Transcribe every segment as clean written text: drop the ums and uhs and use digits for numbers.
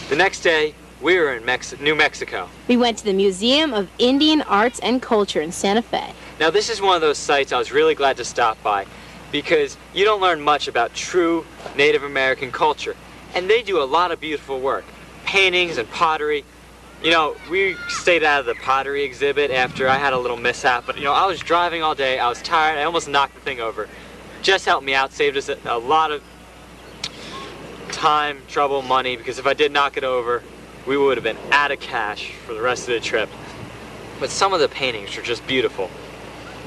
The next day, we were in New Mexico. We went to the Museum of Indian Arts and Culture in Santa Fe. Now, this is one of those sites I was really glad to stop by because you don't learn much about true Native American culture. And they do a lot of beautiful work. Paintings and pottery. You know, we stayed out of the pottery exhibit after I had a little mishap, but you know, I was driving all day, I was tired, I almost knocked the thing over. Jess helped me out, saved us a lot of time, trouble, money, because if I did knock it over, we would have been out of cash for the rest of the trip. But some of the paintings are just beautiful.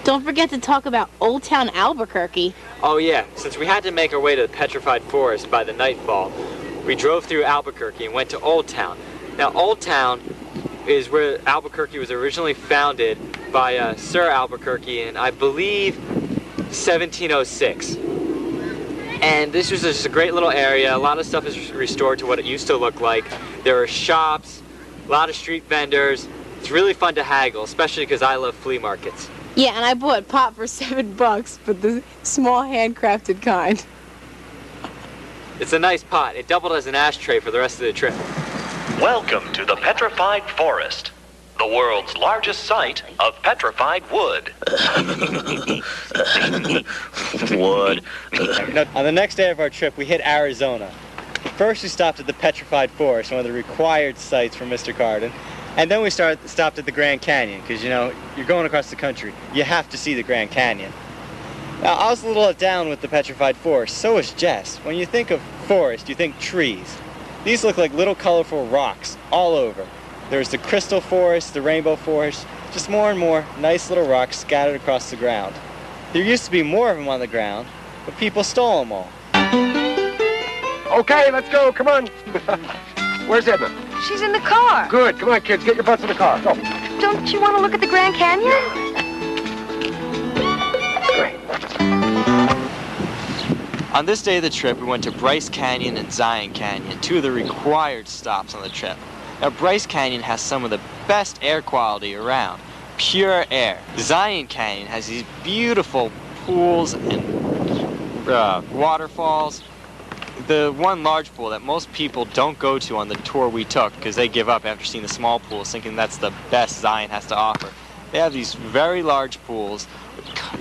Don't forget to talk about Old Town Albuquerque. Oh yeah, since we had to make our way to the Petrified Forest by the nightfall, we drove through Albuquerque and went to Old Town. Now, Old Town is where Albuquerque was originally founded by Sir Albuquerque in, I believe, 1706. And this was just a great little area. A lot of stuff is restored to what it used to look like. There are shops, a lot of street vendors. It's really fun to haggle, especially because I love flea markets. Yeah, and I bought pop for $7, but the small handcrafted kind. It's a nice pot. It doubled as an ashtray for the rest of the trip. Welcome to the Petrified Forest, the world's largest site of petrified wood. Wood. On the next day of our trip, we hit Arizona. First, we stopped at the Petrified Forest, one of the required sites for Mr. Carden. And then we stopped at the Grand Canyon, because, you know, you're going across the country. You have to see the Grand Canyon. Now, I was a little let down with the Petrified Forest. So was Jess. When you think of forest, you think trees. These look like little colorful rocks all over. There's the crystal forest, the rainbow forest, just more and more nice little rocks scattered across the ground. There used to be more of them on the ground, but people stole them all. Okay, let's go. Come on. Where's Edna? She's in the car. Good. Come on, kids. Get your butts in the car. Go. Don't you want to look at the Grand Canyon? Great. On this day of the trip, we went to Bryce Canyon and Zion Canyon, two of the required stops on the trip. Now, Bryce Canyon has some of the best air quality around, pure air. Zion Canyon has these beautiful pools and waterfalls. The one large pool that most people don't go to on the tour we took because they give up after seeing the small pools, thinking that's the best Zion has to offer. They have these very large pools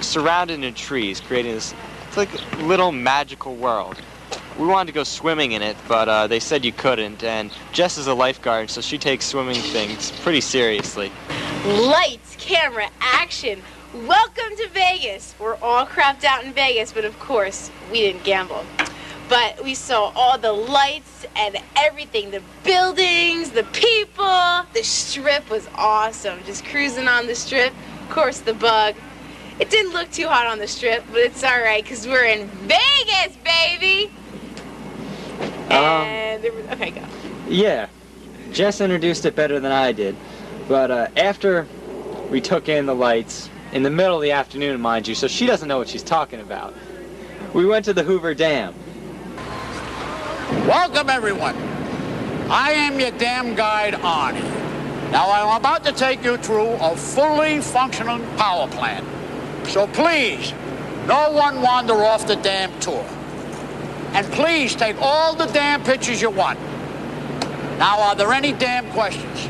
surrounded in trees, creating this like little magical world. We wanted to go swimming in it, but they said you couldn't, and Jess is a lifeguard, so she takes swimming things pretty seriously. Lights, camera, action. Welcome to Vegas. We're all crapped out in Vegas, but of course, we didn't gamble. But we saw all the lights and everything, the buildings, the people. The strip was awesome, just cruising on the strip. Of course, the bug. It didn't look too hot on the strip, but it's all right, because we're in Vegas, baby! And okay, go. Yeah, Jess introduced it better than I did. But after we took in the lights, in the middle of the afternoon, mind you, so she doesn't know what she's talking about, we went to the Hoover Dam. Welcome, everyone. I am your dam guide, Arnie. Now, I'm about to take you through a fully functioning power plant. So please, no one wander off the dam tour. And please take all the dam pictures you want. Now, are there any damn questions?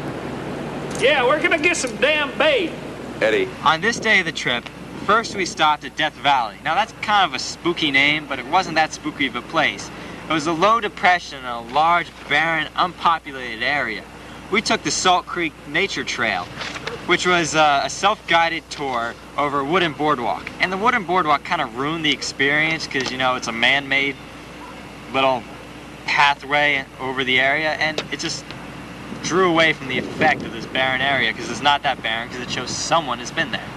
Yeah, we're gonna get some damn bait. Eddie. On this day of the trip, first we stopped at Death Valley. Now that's kind of a spooky name, but it wasn't that spooky of a place. It was a low depression in a large, barren, unpopulated area. We took the Salt Creek Nature Trail, which was a self-guided tour over a wooden boardwalk. And the wooden boardwalk kind of ruined the experience because, you know, it's a man-made little pathway over the area, and it just drew away from the effect of this barren area because it's not that barren because it shows someone has been there.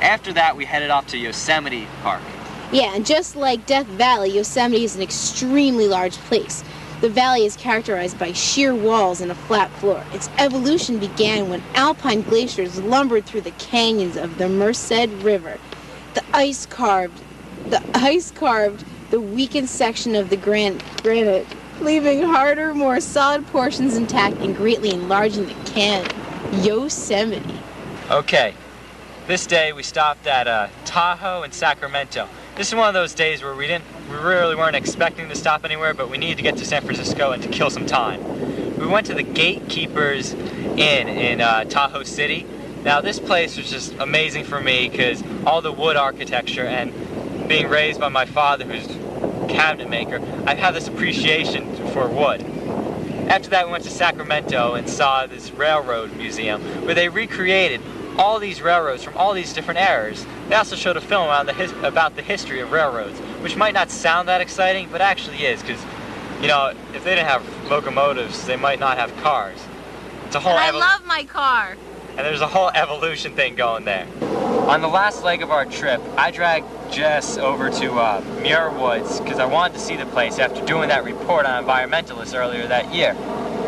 After that, we headed off to Yosemite Park. Yeah, and just like Death Valley, Yosemite is an extremely large place. The valley is characterized by sheer walls and a flat floor. Its evolution began when alpine glaciers lumbered through the canyons of the Merced River. The ice carved the weakened section of the granite, leaving harder, more solid portions intact and greatly enlarging the canyon. Yosemite. Okay, this day we stopped at Tahoe and Sacramento. This is one of those days where we really weren't expecting to stop anywhere, but we needed to get to San Francisco and to kill some time. we went to the Gatekeepers Inn in Tahoe City. Now this place was just amazing for me because all the wood architecture, and being raised by my father who's a cabinet maker, I've had this appreciation for wood. After that we went to Sacramento and saw this railroad museum where they recreated all these railroads from all these different eras. They also showed a film about the history of railroads, which might not sound that exciting, but actually is, because, you know, if they didn't have locomotives, they might not have cars. It's a whole I love my car. And there's a whole evolution thing going there. On the last leg of our trip, I dragged Jess over to Muir Woods because I wanted to see the place after doing that report on environmentalists earlier that year.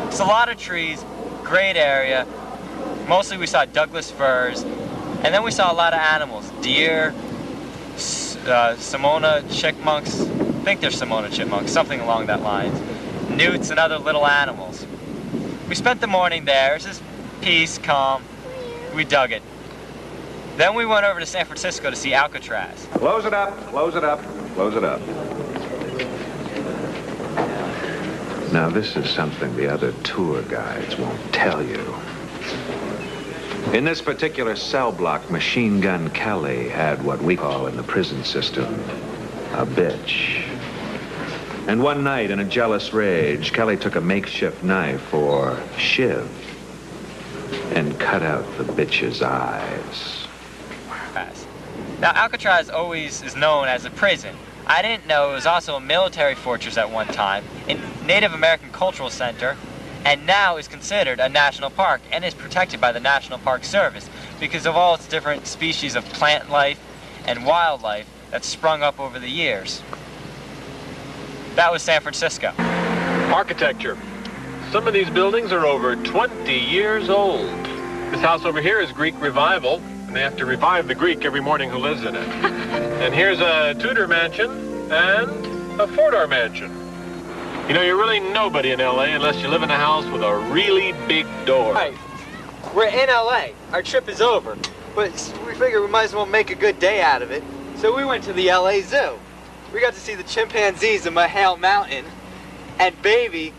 It's a lot of trees, great area. Mostly we saw Douglas firs, and then we saw a lot of animals. Deer, Simona chipmunks, I think they're Simona chipmunks, something along that lines. Newts and other little animals. We spent the morning there. It was just peace, calm. We dug it. Then we went over to San Francisco to see Alcatraz. Close it up, close it up, close it up. Now, this is something the other tour guides won't tell you. In this particular cell block, Machine Gun Kelly had what we call in the prison system a bitch. And one night, in a jealous rage, Kelly took a makeshift knife, or shiv, and cut out the bitch's eyes. Now, Alcatraz always is known as a prison. I didn't know it was also a military fortress at one time, a Native American cultural center, and now is considered a national park and is protected by the National Park Service because of all its different species of plant life and wildlife that's sprung up over the years. That was San Francisco. Architecture. Some of these buildings are over 20 years old. This house over here is Greek Revival, and they have to revive the Greek every morning who lives in it. And here's a Tudor mansion and a four-door mansion. You know, you're really nobody in L.A. unless you live in a house with a really big door. Right. We're in L.A. Our trip is over, but we figured we might as well make a good day out of it. So we went to the L.A. Zoo. We got to see the chimpanzees in Mahale Mountain, and Baby,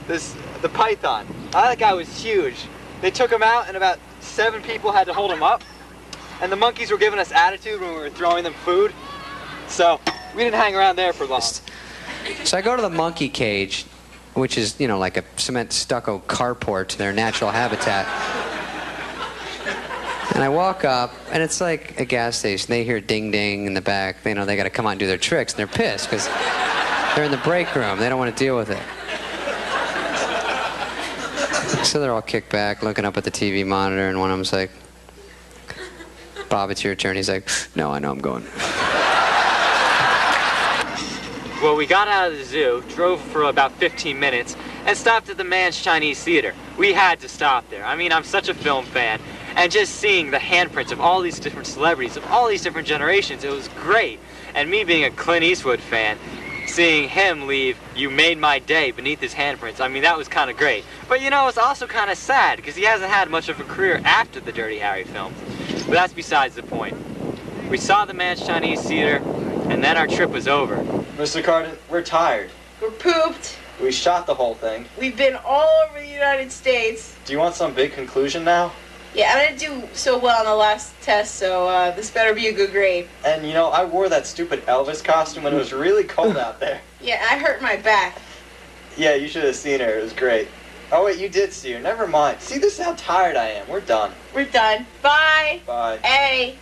the python. That guy was huge. They took him out, and about 7 people had to hold him up. And the monkeys were giving us attitude when we were throwing them food. So we didn't hang around there for long. So I go to the monkey cage, which is, you know, like a cement stucco carport to their natural habitat. And I walk up, and it's like a gas station. They hear ding ding in the back. They know they got to come out and do their tricks, and they're pissed because they're in the break room. They don't want to deal with it. So they're all kicked back, looking up at the TV monitor, and one of them's like, "Bob, it's your turn." He's like, "No, I know I'm going." Well, we got out of the zoo, drove for about 15 minutes, and stopped at the Mann's Chinese Theater. We had to stop there. I mean, I'm such a film fan, and just seeing the handprints of all these different celebrities, of all these different generations, it was great. And me being a Clint Eastwood fan, seeing him leave "You Made My Day" beneath his handprints, I mean, that was kind of great. But, you know, it's also kind of sad, because he hasn't had much of a career after the Dirty Harry films. But that's besides the point. We saw the Mann's Chinese Theater, and then our trip was over. Mr. Carden, we're tired. We're pooped. We shot the whole thing. We've been all over the United States. Do you want some big conclusion now? Yeah, I didn't do so well on the last test, so this better be a good grade. And, you know, I wore that stupid Elvis costume when it was really cold out there. Yeah, I hurt my back. Yeah, you should have seen her. It was great. Oh, wait, you did see her. Never mind. See, this is how tired I am. We're done. We're done. Bye. Bye. Hey.